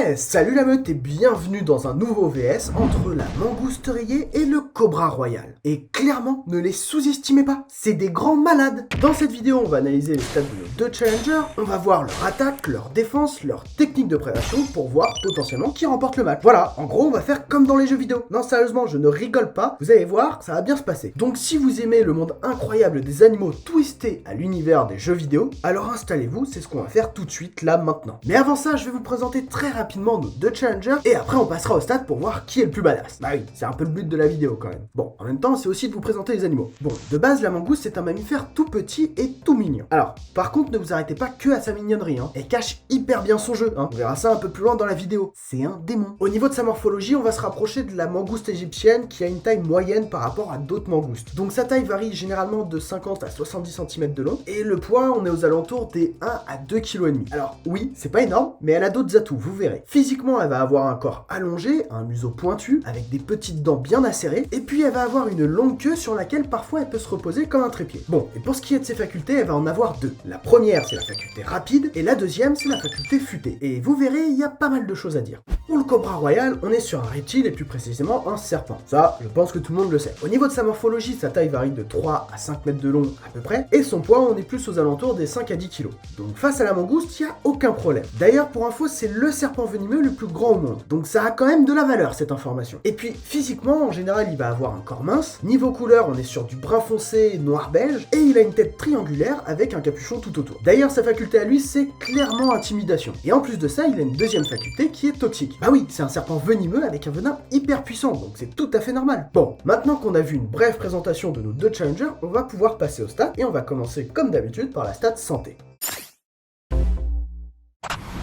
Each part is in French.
Ouais, salut la meute et bienvenue dans un nouveau VS entre la mangouste rayée et le cobra royal. Et clairement, ne les sous-estimez pas, c'est des grands malades. Dans cette vidéo, on va analyser les stats de nos deux challengers, on va voir leur attaque, leur défense, leur technique de prédation pour voir potentiellement qui remporte le match. Voilà, en gros, on va faire comme dans les jeux vidéo. Non, sérieusement, je ne rigole pas, vous allez voir, ça va bien se passer. Donc si vous aimez le monde incroyable des animaux twistés à l'univers des jeux vidéo, alors installez-vous, c'est ce qu'on va faire tout de suite, là, maintenant. Mais avant ça, je vais vous présenter très rapidement nos deux challengers et après on passera au stade pour voir qui est le plus badass. Bah oui, c'est un peu le but de la vidéo quand même. Bon, en même temps, c'est aussi de vous présenter les animaux. Bon, de base, la mangouste c'est un mammifère tout petit et tout mignon. Alors, par contre, ne vous arrêtez pas que à sa mignonnerie, hein. Elle cache hyper bien son jeu, hein. On verra ça un peu plus loin dans la vidéo. C'est un démon. Au niveau de sa morphologie, on va se rapprocher de la mangouste égyptienne qui a une taille moyenne par rapport à d'autres mangoustes. Donc sa taille varie généralement de 50 à 70 cm de long et le poids, on est aux alentours des 1 à 2,5 kg. Alors oui, c'est pas énorme, mais elle a d'autres atouts, vous verrez. Physiquement, elle va avoir un corps allongé, un museau pointu, avec des petites dents bien acérées, et puis elle va avoir une longue queue sur laquelle parfois elle peut se reposer comme un trépied. Bon, et pour ce qui est de ses facultés, elle va en avoir deux. La première, c'est la faculté rapide, et la deuxième, c'est la faculté futée. Et vous verrez, il y a pas mal de choses à dire. Pour le cobra royal, on est sur un reptile, et plus précisément un serpent. Ça, je pense que tout le monde le sait. Au niveau de sa morphologie, sa taille varie de 3 à 5 mètres de long à peu près, et son poids, on est plus aux alentours des 5 à 10 kg. Donc face à la mangouste, il n'y a aucun problème. D'ailleurs, pour info, c'est le serpent venimeux le plus grand au monde. Donc ça a quand même de la valeur, cette information. Et puis, physiquement, en général, il va avoir un corps mince. Niveau couleur, on est sur du brun foncé, noir beige, et il a une tête triangulaire avec un capuchon tout autour. D'ailleurs, sa faculté à lui, c'est clairement intimidation. Et en plus de ça, il a une deuxième faculté qui est toxique. Bah oui, c'est un serpent venimeux avec un venin hyper puissant, donc c'est tout à fait normal. Bon, maintenant qu'on a vu une brève présentation de nos deux challengers, on va pouvoir passer au stats, et on va commencer comme d'habitude par la stat santé.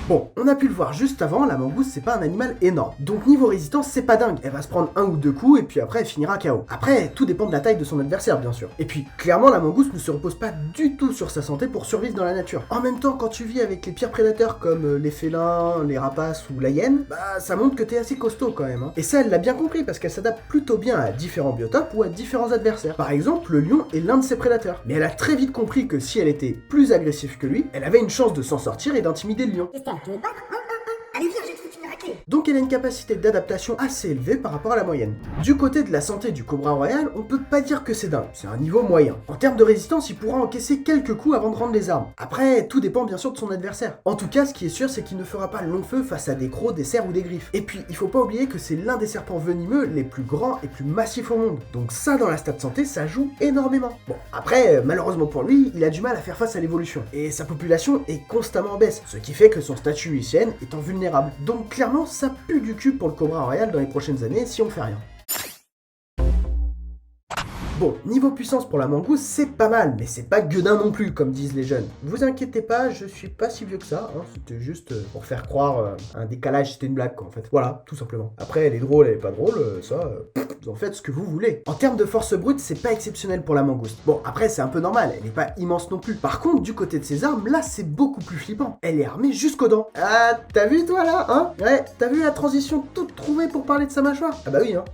Bon, on a pu le voir juste avant, la mangouste c'est pas un animal énorme. Donc niveau résistance c'est pas dingue, elle va se prendre un ou deux coups et puis après elle finira KO. Après, tout dépend de la taille de son adversaire bien sûr. Et puis, clairement la mangouste ne se repose pas du tout sur sa santé pour survivre dans la nature. En même temps, quand tu vis avec les pires prédateurs comme les félins, les rapaces ou la hyène, bah ça montre que t'es assez costaud quand même, hein. Et ça elle l'a bien compris parce qu'elle s'adapte plutôt bien à différents biotopes ou à différents adversaires. Par exemple, le lion est l'un de ses prédateurs. Mais elle a très vite compris que si elle était plus agressive que lui, elle avait une chance de s'en sortir et d'intimider le lion. Allez, viens, j'ai trouvé une raclée. Donc elle a une capacité d'adaptation assez élevée par rapport à la moyenne. Du côté de la santé du cobra royal, on peut pas dire que c'est dingue, c'est un niveau moyen. En termes de résistance, il pourra encaisser quelques coups avant de rendre les armes. Après, tout dépend bien sûr de son adversaire. En tout cas, ce qui est sûr, c'est qu'il ne fera pas long feu face à des crocs, des cerfs ou des griffes. Et puis, il faut pas oublier que c'est l'un des serpents venimeux les plus grands et plus massifs au monde. Donc ça, dans la stat santé, ça joue énormément. Bon, après, malheureusement pour lui, il a du mal à faire face à l'évolution. Et sa population est constamment en baisse, ce qui fait que son statut ICN est vulnérable. Donc clairement, ça pue du cul pour le cobra royal dans les prochaines années si on fait rien. Bon, niveau puissance pour la mangouste, c'est pas mal, mais c'est pas gueudin non plus, comme disent les jeunes. Vous inquiétez pas, je suis pas si vieux que ça, hein, c'était juste pour faire croire un décalage, c'était une blague quoi en fait. Voilà, tout simplement. Après, elle est drôle, elle est pas drôle, vous en faites ce que vous voulez. En termes de force brute, c'est pas exceptionnel pour la mangouste. Bon, après, c'est un peu normal, elle est pas immense non plus. Par contre, du côté de ses armes, là, c'est beaucoup plus flippant. Elle est armée jusqu'aux dents. Ah, t'as vu toi là, hein? Ouais, t'as vu la transition toute trouvée pour parler de sa mâchoire? Ah bah oui, hein.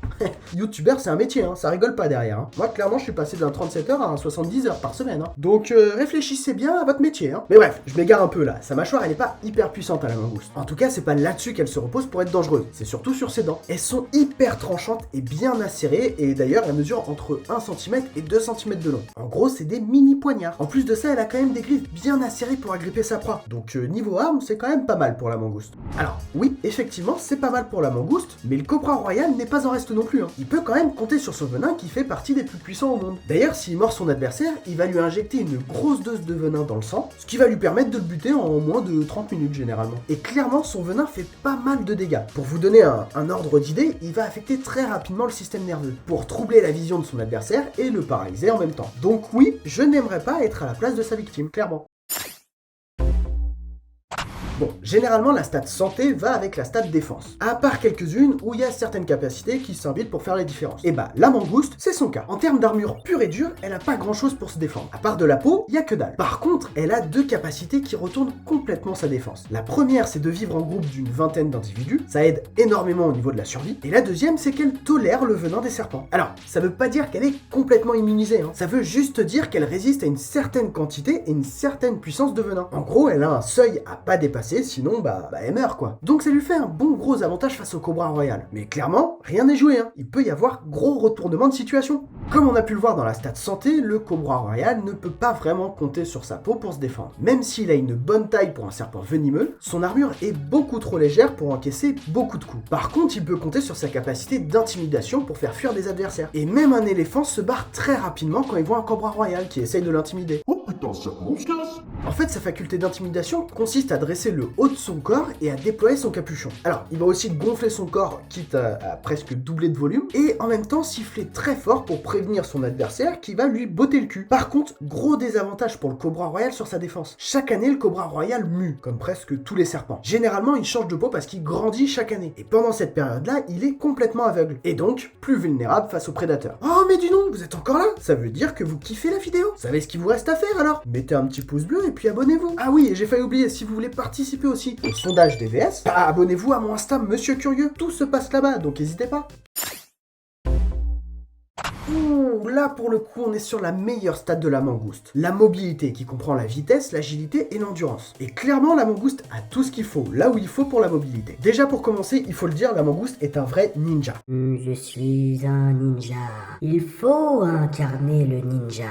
YouTubeur, c'est un métier, hein, ça rigole pas derrière, hein. Moi, clairement, je suis passé d'un 37 heures à un 70 heures par semaine, hein. Donc, réfléchissez bien à votre métier, hein. Mais bref, je m'égare un peu là. Sa mâchoire, elle est pas hyper puissante à la mangouste. En tout cas, c'est pas là-dessus qu'elle se repose pour être dangereuse. C'est surtout sur ses dents. Elles sont hyper tranchantes et bien acérées, et d'ailleurs, elles mesurent entre 1 cm et 2 cm de long. En gros, c'est des mini poignards. En plus de ça, elle a quand même des griffes bien acérées pour agripper sa proie. Donc, niveau arme, c'est quand même pas mal pour la mangouste. Alors, oui, effectivement, c'est pas mal pour la mangouste, mais le cobra royal n'est pas en reste non plus, hein. Il peut quand même compter sur son venin qui fait partie des plus puissants au monde. D'ailleurs, s'il mord son adversaire, il va lui injecter une grosse dose de venin dans le sang, ce qui va lui permettre de le buter en moins de 30 minutes généralement. Et clairement, son venin fait pas mal de dégâts. Pour vous donner un ordre d'idée, il va affecter très rapidement le système nerveux, pour troubler la vision de son adversaire et le paralyser en même temps. Donc oui, je n'aimerais pas être à la place de sa victime, clairement. Bon, généralement la stat santé va avec la stat défense, à part quelques-unes où il y a certaines capacités qui s'invitent pour faire les différences. Et bah la mangouste, c'est son cas. En termes d'armure pure et dure, elle a pas grand-chose pour se défendre. À part de la peau, il y a que dalle. Par contre, elle a deux capacités qui retournent complètement sa défense. La première, c'est de vivre en groupe d'une vingtaine d'individus, ça aide énormément au niveau de la survie. Et la deuxième, c'est qu'elle tolère le venin des serpents. Alors, ça veut pas dire qu'elle est complètement immunisée, hein. Ça veut juste dire qu'elle résiste à une certaine quantité et une certaine puissance de venin. En gros, elle a un seuil à pas dépasser dépasser, sinon elle meurt quoi. Donc ça lui fait un bon gros avantage face au Cobra Royal. Mais clairement, rien n'est joué, hein. Il peut y avoir gros retournement de situation. Comme on a pu le voir dans la stat santé, le Cobra Royal ne peut pas vraiment compter sur sa peau pour se défendre. Même s'il a une bonne taille pour un serpent venimeux, son armure est beaucoup trop légère pour encaisser beaucoup de coups. Par contre, il peut compter sur sa capacité d'intimidation pour faire fuir des adversaires. Et même un éléphant se barre très rapidement quand il voit un Cobra Royal qui essaye de l'intimider. Oh putain, serpent, on se casse. En fait, sa faculté d'intimidation consiste à dresser le haut de son corps et à déployer son capuchon. Alors, il va aussi gonfler son corps, quitte à presque doubler de volume, et en même temps siffler très fort pour prévenir son adversaire qui va lui botter le cul. Par contre, gros désavantage pour le Cobra Royal sur sa défense. Chaque année, le Cobra Royal mue, comme presque tous les serpents. Généralement, il change de peau parce qu'il grandit chaque année. Et pendant cette période-là, il est complètement aveugle. Et donc, plus vulnérable face aux prédateurs. Oh, mais dis donc, vous êtes encore là? Ça veut dire que vous kiffez la vidéo? Vous savez ce qu'il vous reste à faire alors? Mettez un petit pouce bleu et puis abonnez-vous. Ah oui, et j'ai failli oublier, si vous voulez participer aussi au sondage des VS, abonnez-vous à mon Insta Monsieur Curieux. Tout se passe là-bas, donc n'hésitez pas. Ouh, là pour le coup on est sur la meilleure stat de la mangouste. La mobilité qui comprend la vitesse, l'agilité et l'endurance. Et clairement la mangouste a tout ce qu'il faut, là où il faut pour la mobilité. Déjà pour commencer, il faut le dire, la mangouste est un vrai ninja. Je suis un ninja. Il faut incarner le ninja.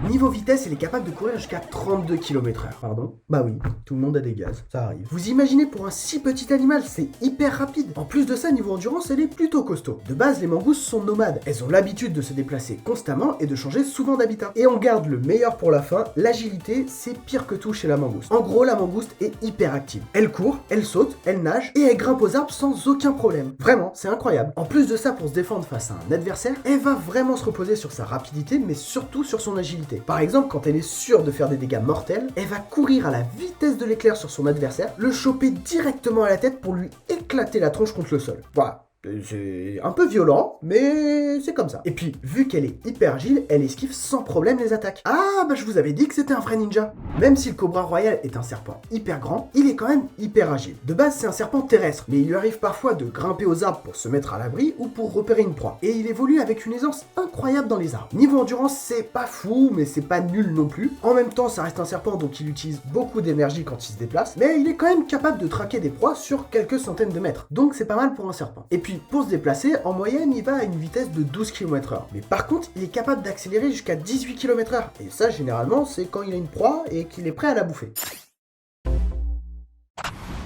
Niveau vitesse, elle est capable de courir jusqu'à 32 km/h. Pardon? Bah oui, tout le monde a des gaz, ça arrive. Vous imaginez pour un si petit animal, c'est hyper rapide. En plus de ça, niveau endurance, elle est plutôt costaud. De base, les mangoustes sont nomades. Elles ont l'habitude de se déplacer constamment et de changer souvent d'habitat. Et on garde le meilleur pour la fin, l'agilité, c'est pire que tout chez la mangouste. En gros, la mangouste est hyper active. Elle court, elle saute, elle nage et elle grimpe aux arbres sans aucun problème. Vraiment, c'est incroyable. En plus de ça, pour se défendre face à un adversaire, elle va vraiment se reposer sur sa rapidité, mais surtout sur son agilité. Par exemple, quand elle est sûre de faire des dégâts mortels, elle va courir à la vitesse de l'éclair sur son adversaire, le choper directement à la tête pour lui éclater la tronche contre le sol. Voilà. C'est un peu violent, mais c'est comme ça. Et puis, vu qu'elle est hyper agile, elle esquive sans problème les attaques. Ah, je vous avais dit que c'était un vrai ninja. Même si le Cobra Royal est un serpent hyper grand, il est quand même hyper agile. De base, c'est un serpent terrestre, mais il lui arrive parfois de grimper aux arbres pour se mettre à l'abri ou pour repérer une proie. Et il évolue avec une aisance incroyable dans les arbres. Niveau endurance, c'est pas fou, mais c'est pas nul non plus. En même temps, ça reste un serpent, donc il utilise beaucoup d'énergie quand il se déplace, mais il est quand même capable de traquer des proies sur quelques centaines de mètres. Donc c'est pas mal pour un serpent. Et puis, pour se déplacer, en moyenne, il va à une vitesse de 12 km/h. Mais par contre, il est capable d'accélérer jusqu'à 18 km/h. Et ça, généralement, c'est quand il a une proie et qu'il est prêt à la bouffer.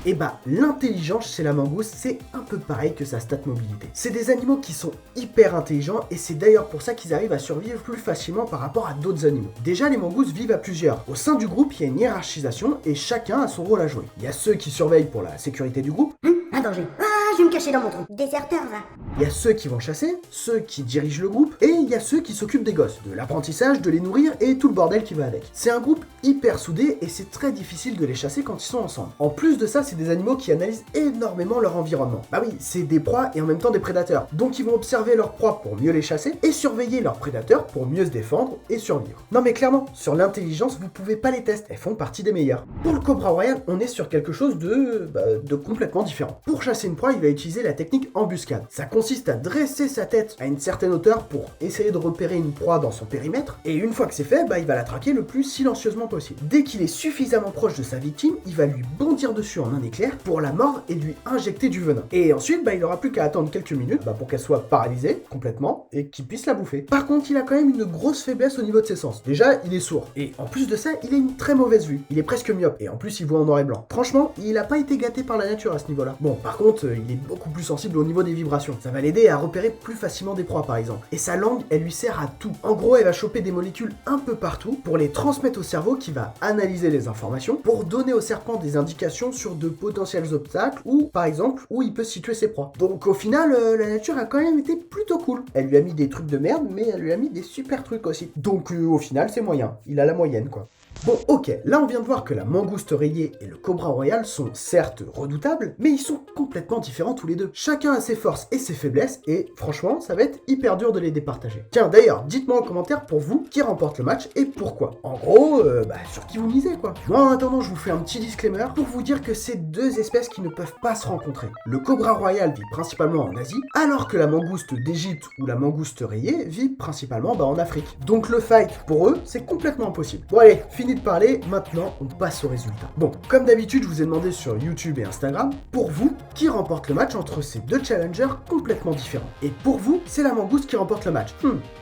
Et l'intelligence chez la mangouste, c'est un peu pareil que sa stat mobilité. C'est des animaux qui sont hyper intelligents et c'est d'ailleurs pour ça qu'ils arrivent à survivre plus facilement par rapport à d'autres animaux. Déjà, les mangoustes vivent à plusieurs. Au sein du groupe, il y a une hiérarchisation et chacun a son rôle à jouer. Il y a ceux qui surveillent pour la sécurité du groupe. Un danger. Ah, je vais me cacher dans mon trou. Déserteur, va. Il y a ceux qui vont chasser, ceux qui dirigent le groupe, et il y a ceux qui s'occupent des gosses, de l'apprentissage, de les nourrir et tout le bordel qui va avec. C'est un groupe hyper soudé et c'est très difficile de les chasser quand ils sont ensemble. En plus de ça, c'est des animaux qui analysent énormément leur environnement. Bah oui, c'est des proies et en même temps des prédateurs. Donc ils vont observer leurs proies pour mieux les chasser et surveiller leurs prédateurs pour mieux se défendre et survivre. Non mais clairement, sur l'intelligence, vous pouvez pas les tester, elles font partie des meilleures. Pour le Cobra Royal, on est sur quelque chose de complètement différent. Pour chasser une proie, il va utiliser la technique embuscade. Ça consiste à dresser sa tête à une certaine hauteur pour essayer de repérer une proie dans son périmètre, et une fois que c'est fait, il va la traquer le plus silencieusement possible. Dès qu'il est suffisamment proche de sa victime, il va lui bondir dessus en un éclair pour la mordre et lui injecter du venin. Et ensuite, il aura plus qu'à attendre quelques minutes pour qu'elle soit paralysée complètement et qu'il puisse la bouffer. Par contre, il a quand même une grosse faiblesse au niveau de ses sens. Déjà, il est sourd. Et en plus de ça, il a une très mauvaise vue. Il est presque myope. Et en plus, il voit en noir et blanc. Franchement, il a pas été gâté par la nature à ce niveau-là. Bon, par contre, il est beaucoup plus sensible au niveau des vibrations. Ça va l'aider à repérer plus facilement des proies, par exemple. Et sa langue, elle lui sert à tout. En gros, elle va choper des molécules un peu partout pour les transmettre au cerveau qui va analyser les informations pour donner au serpent des indications sur de potentiels obstacles ou, par exemple, où il peut situer ses proies. Donc au final, la nature a quand même été plutôt cool. Elle lui a mis des trucs de merde, mais elle lui a mis des super trucs aussi. Donc au final, c'est moyen. Il a la moyenne, quoi. Bon, ok, là on vient de voir que la mangouste rayée et le Cobra Royal sont certes redoutables, mais ils sont complètement différents tous les deux. Chacun a ses forces et ses faiblesses, et franchement, ça va être hyper dur de les départager. Tiens, d'ailleurs, dites-moi en commentaire pour vous qui remporte le match et pourquoi. En gros, sur qui vous misez, quoi. Moi, en attendant, je vous fais un petit disclaimer pour vous dire que c'est deux espèces qui ne peuvent pas se rencontrer. Le Cobra Royal vit principalement en Asie, alors que la mangouste d'Égypte ou la mangouste rayée vit principalement en Afrique. Donc le fight, pour eux, c'est complètement impossible. Bon allez, fini fini de parler, maintenant on passe au résultat. Bon, comme d'habitude, je vous ai demandé sur YouTube et Instagram, pour vous, qui remporte le match entre ces deux challengers complètement différents. Et pour vous, c'est la mangouste qui remporte le match.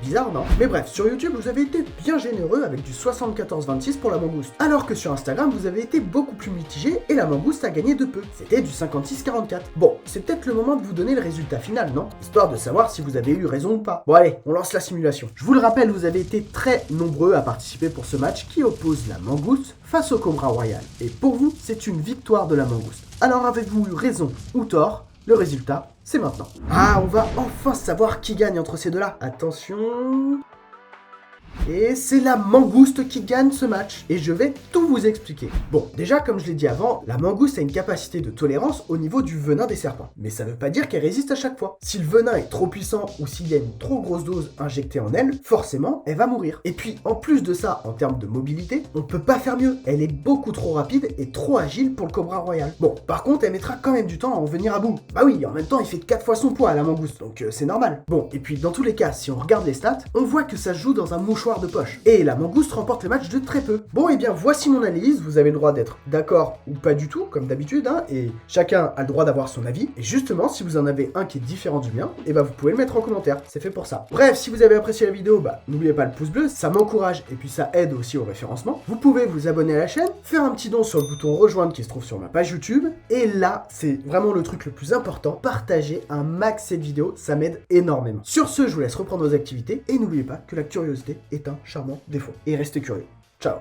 Bizarre, non? Mais bref, sur YouTube, vous avez été bien généreux avec du 74-26 pour la mangouste. Alors que sur Instagram, vous avez été beaucoup plus mitigé et la mangouste a gagné de peu. C'était du 56-44. Bon, c'est peut-être le moment de vous donner le résultat final, non? Histoire de savoir si vous avez eu raison ou pas. Bon allez, on lance la simulation. Je vous le rappelle, vous avez été très nombreux à participer pour ce match qui oppose la mangouste face au Cobra Royal. Et pour vous, c'est une victoire de la mangouste. Alors avez-vous eu raison ou tort? Le résultat, c'est maintenant. Ah, on va enfin savoir qui gagne entre ces deux-là. Attention... Et c'est la mangouste qui gagne ce match. Et je vais tout vous expliquer. Bon, déjà, comme je l'ai dit avant, la mangouste a une capacité de tolérance au niveau du venin des serpents. Mais ça veut pas dire qu'elle résiste à chaque fois. Si le venin est trop puissant ou s'il y a une trop grosse dose injectée en elle, forcément, elle va mourir. Et puis, en plus de ça, en termes de mobilité, on peut pas faire mieux. Elle est beaucoup trop rapide et trop agile pour le Cobra Royal. Bon, par contre, elle mettra quand même du temps à en venir à bout. Bah oui, en même temps, il fait 4 fois son poids à la mangouste, donc c'est normal. Bon, et puis dans tous les cas, si on regarde les stats, on voit que ça se joue dans un mouchoir de poche. Et la mangouste remporte le match de très peu. Bon, et bien voici mon analyse, vous avez le droit d'être d'accord ou pas du tout, comme d'habitude, hein, et chacun a le droit d'avoir son avis. Et justement, si vous en avez un qui est différent du mien, et bah vous pouvez le mettre en commentaire, c'est fait pour ça. Bref, si vous avez apprécié la vidéo, bah n'oubliez pas le pouce bleu, ça m'encourage et puis ça aide aussi au référencement. Vous pouvez vous abonner à la chaîne, faire un petit don sur le bouton rejoindre qui se trouve sur ma page YouTube, et là, c'est vraiment le truc le plus important, partagez un max cette vidéo, ça m'aide énormément. Sur ce, je vous laisse reprendre vos activités, et n'oubliez pas que la curiosité est un charmant défaut. Et restez curieux. Ciao.